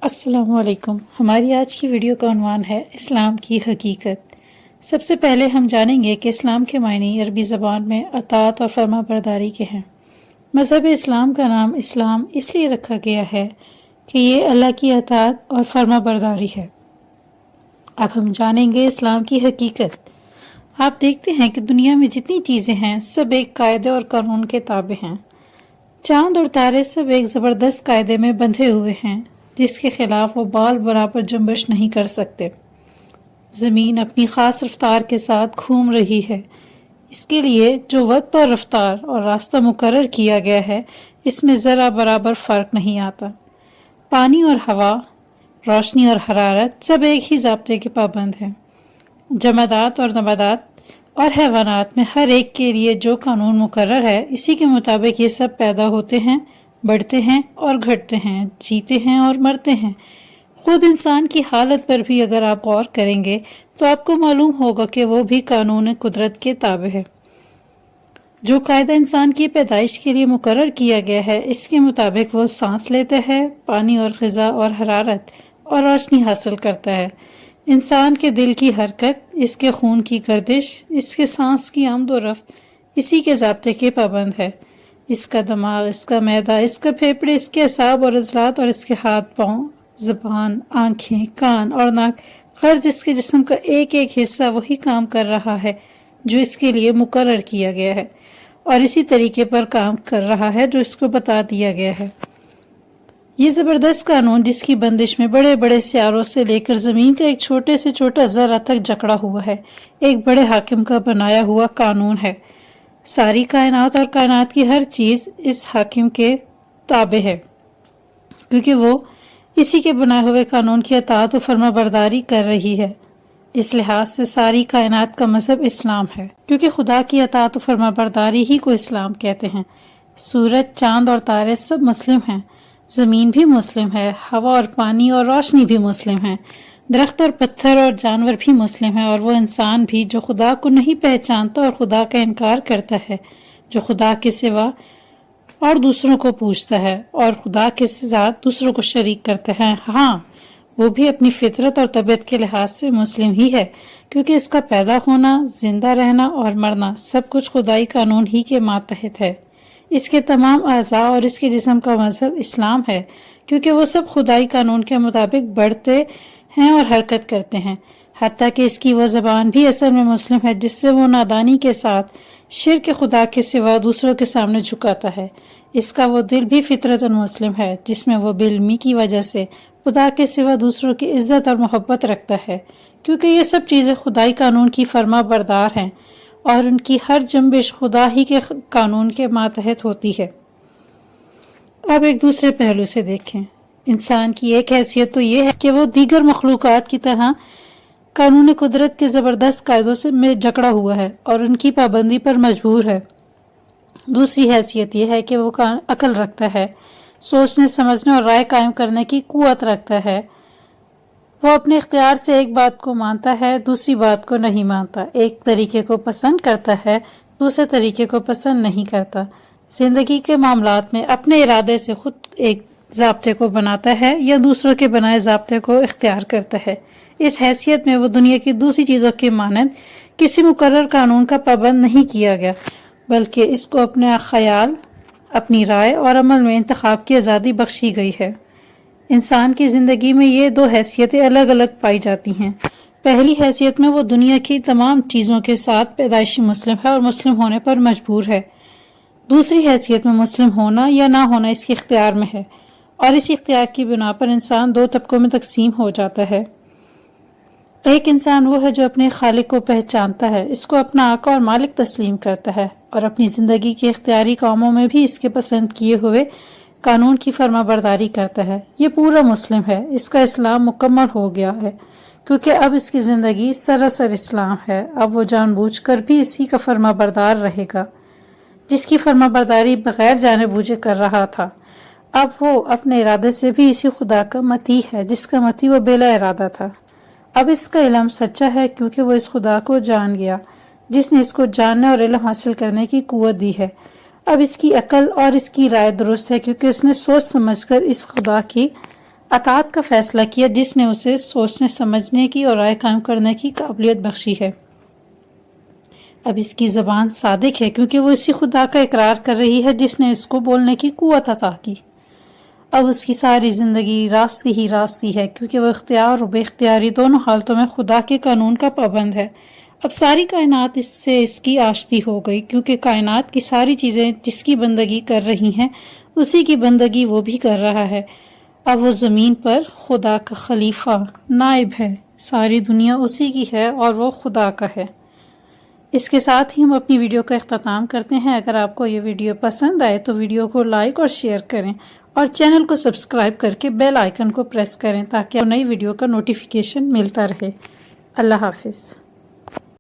السلام علیکم۔ ہماری آج کی ویڈیو کا عنوان ہے اسلام کی حقیقت۔ سب سے پہلے ہم جانیں گے کہ اسلام کے معنی عربی زبان میں اطاعت اور فرما برداری کے ہیں۔ مذہب اسلام کا نام اسلام اس لیے رکھا گیا ہے کہ یہ اللہ کی اطاعت اور فرما برداری ہے۔ اب ہم جانیں گے اسلام کی حقیقت۔ آپ دیکھتے ہیں کہ دنیا میں جتنی چیزیں ہیں سب ایک قاعدے اور قانون کے تابع ہیں۔ چاند اور تارے سب ایک زبردست قاعدے میں بندھے ہوئے ہیں جس کے خلاف وہ بال برابر جنبش نہیں کر سکتے۔ زمین اپنی خاص رفتار کے ساتھ گھوم رہی ہے۔ اس کے لیے جو وقت اور رفتار اور راستہ مقرر کیا گیا ہے اس میں ذرا برابر فرق نہیں آتا۔ پانی اور ہوا، روشنی اور حرارت سب ایک ہی ضابطے کے پابند ہیں۔ جمادات اور نباتات اور حیوانات میں ہر ایک کے لیے جو قانون مقرر ہے اسی کے مطابق یہ سب پیدا ہوتے ہیں، بڑھتے ہیں اور گھٹتے ہیں، جیتے ہیں اور مرتے ہیں۔ خود انسان کی حالت پر بھی اگر آپ غور کریں گے تو آپ کو معلوم ہوگا کہ وہ بھی قانون قدرت کے تابع ہے۔ جو قاعدہ انسان کی پیدائش کے لیے مقرر کیا گیا ہے اس کے مطابق وہ سانس لیتا ہے، پانی اور غذا اور حرارت اور روشنی حاصل کرتا ہے۔ انسان کے دل کی حرکت، اس کے خون کی گردش، اس کے سانس کی آمد و رفت اسی کے ضابطے کے پابند ہے۔ اس کا دماغ، اس کا معدہ، اس کا پھیپھڑے، اس کے اعصاب اور عضلات اور اس کے ہاتھ پاؤں، زبان، آنکھیں، کان اور ناک، غرض اس کے جسم کا ایک ایک حصہ وہی کام کر رہا ہے جو اس کے لیے مقرر کیا گیا ہے اور اسی طریقے پر کام کر رہا ہے جو اس کو بتا دیا گیا ہے۔ یہ زبردست قانون جس کی بندش میں بڑے بڑے سیاروں سے لے کر زمین کا ایک چھوٹے سے چھوٹا ذرہ تک جکڑا ہوا ہے، ایک بڑے حاکم کا بنایا ہوا قانون ہے۔ ساری کائنات اور کائنات کی ہر چیز اس حاکم کے تابع ہے کیونکہ وہ اسی کے بنائے ہوئے قانون کی اطاعت و فرما برداری کر رہی ہے۔ اس لحاظ سے ساری کائنات کا مذہب اسلام ہے کیونکہ خدا کی اطاعت و فرما برداری ہی کو اسلام کہتے ہیں۔ سورج، چاند اور تارے سب مسلم ہیں، زمین بھی مسلم ہے، ہوا اور پانی اور روشنی بھی مسلم ہیں، درخت اور پتھر اور جانور بھی مسلم ہیں، اور وہ انسان بھی جو خدا کو نہیں پہچانتا اور خدا کا انکار کرتا ہے، جو خدا کے سوا اور دوسروں کو پوجتا ہے اور خدا کے ساتھ دوسروں کو شریک کرتا ہے۔ ہاں، وہ بھی اپنی فطرت اور طبیعت کے لحاظ سے مسلم ہی ہے کیونکہ اس کا پیدا ہونا، زندہ رہنا اور مرنا سب کچھ خدائی قانون ہی کے ماتحت ہے۔ اس کے تمام اعضاء اور اس کے جسم کا مذہب اسلام ہے کیونکہ وہ سب خدائی قانون کے مطابق بڑھتے ہیں اور حرکت کرتے ہیں، حتیٰ کہ اس کی وہ زبان بھی اصل میں مسلم ہے جس سے وہ نادانی کے ساتھ شرک خدا کے سوا دوسروں کے سامنے جھکاتا ہے۔ اس کا وہ دل بھی فطرتاً مسلم ہے جس میں وہ بے علمی کی وجہ سے خدا کے سوا دوسروں کی عزت اور محبت رکھتا ہے کیونکہ یہ سب چیزیں خدائی قانون کی فرما بردار ہیں اور ان کی ہر جنبش خدا ہی کے قانون کے ماتحت ہوتی ہے۔ اب ایک دوسرے پہلو سے دیکھیں۔ انسان کی ایک حیثیت تو یہ ہے کہ وہ دیگر مخلوقات کی طرح قانون قدرت کے زبردست قاعدوں میں جکڑا ہوا ہے اور ان کی پابندی پر مجبور ہے۔ دوسری حیثیت یہ ہے کہ وہ عقل رکھتا ہے، سوچنے سمجھنے اور رائے قائم کرنے کی قوت رکھتا ہے۔ وہ اپنے اختیار سے ایک بات کو مانتا ہے، دوسری بات کو نہیں مانتا، ایک طریقے کو پسند کرتا ہے، دوسرے طریقے کو پسند نہیں کرتا۔ زندگی کے معاملات میں اپنے ارادے سے خود ایک ضابطے کو بناتا ہے یا دوسروں کے بنائے ضابطے کو اختیار کرتا ہے۔ اس حیثیت میں وہ دنیا کی دوسری چیزوں کے مانند کسی مقرر قانون کا پابند نہیں کیا گیا بلکہ اس کو اپنے خیال، اپنی رائے اور عمل میں انتخاب کی آزادی بخشی گئی ہے۔ انسان کی زندگی میں یہ دو حیثیتیں الگ الگ پائی جاتی ہیں۔ پہلی حیثیت میں وہ دنیا کی تمام چیزوں کے ساتھ پیدائشی مسلم ہے اور مسلم ہونے پر مجبور ہے۔ دوسری حیثیت میں مسلم ہونا یا نہ ہونا اس کے اختیار میں ہے اور اس اختیار کی بنا پر انسان دو طبقوں میں تقسیم ہو جاتا ہے۔ ایک انسان وہ ہے جو اپنے خالق کو پہچانتا ہے، اس کو اپنا آقا اور مالک تسلیم کرتا ہے اور اپنی زندگی کے اختیاری کاموں میں بھی اس کے پسند کیے ہوئے قانون کی فرما برداری کرتا ہے۔ یہ پورا مسلم ہے، اس کا اسلام مکمل ہو گیا ہے کیونکہ اب اس کی زندگی سراسر اسلام ہے۔ اب وہ جان بوجھ کر بھی اسی کا فرما بردار رہے گا جس کی فرما برداری بغیر جانے بوجھے کر رہا تھا۔ اب وہ اپنے ارادے سے بھی اسی خدا کا مطیع ہے جس کا مطیع وہ بلا ارادہ تھا۔ اب اس کا علم سچا ہے کیونکہ وہ اس خدا کو جان گیا جس نے اس کو جاننے اور علم حاصل کرنے کی قوت دی ہے۔ اب اس کی عقل اور اس کی رائے درست ہے کیونکہ اس نے سوچ سمجھ کر اس خدا کی اطاعت کا فیصلہ کیا جس نے اسے سوچنے سمجھنے کی اور رائے قائم کرنے کی قابلیت بخشی ہے۔ اب اس کی زبان صادق ہے کیونکہ وہ اسی خدا کا اقرار کر رہی ہے جس نے اس کو بولنے کی قوت عطا کی۔ اب اس کی ساری زندگی راستی ہی راستی ہے کیونکہ وہ اختیار اور بے اختیاری دونوں حالتوں میں خدا کے قانون کا پابند ہے۔ اب ساری کائنات اس سے اس کی آشتی ہو گئی کیونکہ کائنات کی ساری چیزیں جس کی بندگی کر رہی ہیں اسی کی بندگی وہ بھی کر رہا ہے۔ اب وہ زمین پر خدا کا خلیفہ نائب ہے، ساری دنیا اسی کی ہے اور وہ خدا کا ہے۔ اس کے ساتھ ہی ہم اپنی ویڈیو کا اختتام کرتے ہیں۔ اگر آپ کو یہ ویڈیو پسند آئے تو ویڈیو کو لائک اور شیئر کریں اور چینل کو سبسکرائب کر کے بیل آئیکن کو پریس کریں تاکہ نئی ویڈیو کا نوٹیفیکیشن ملتا رہے۔ اللہ حافظ۔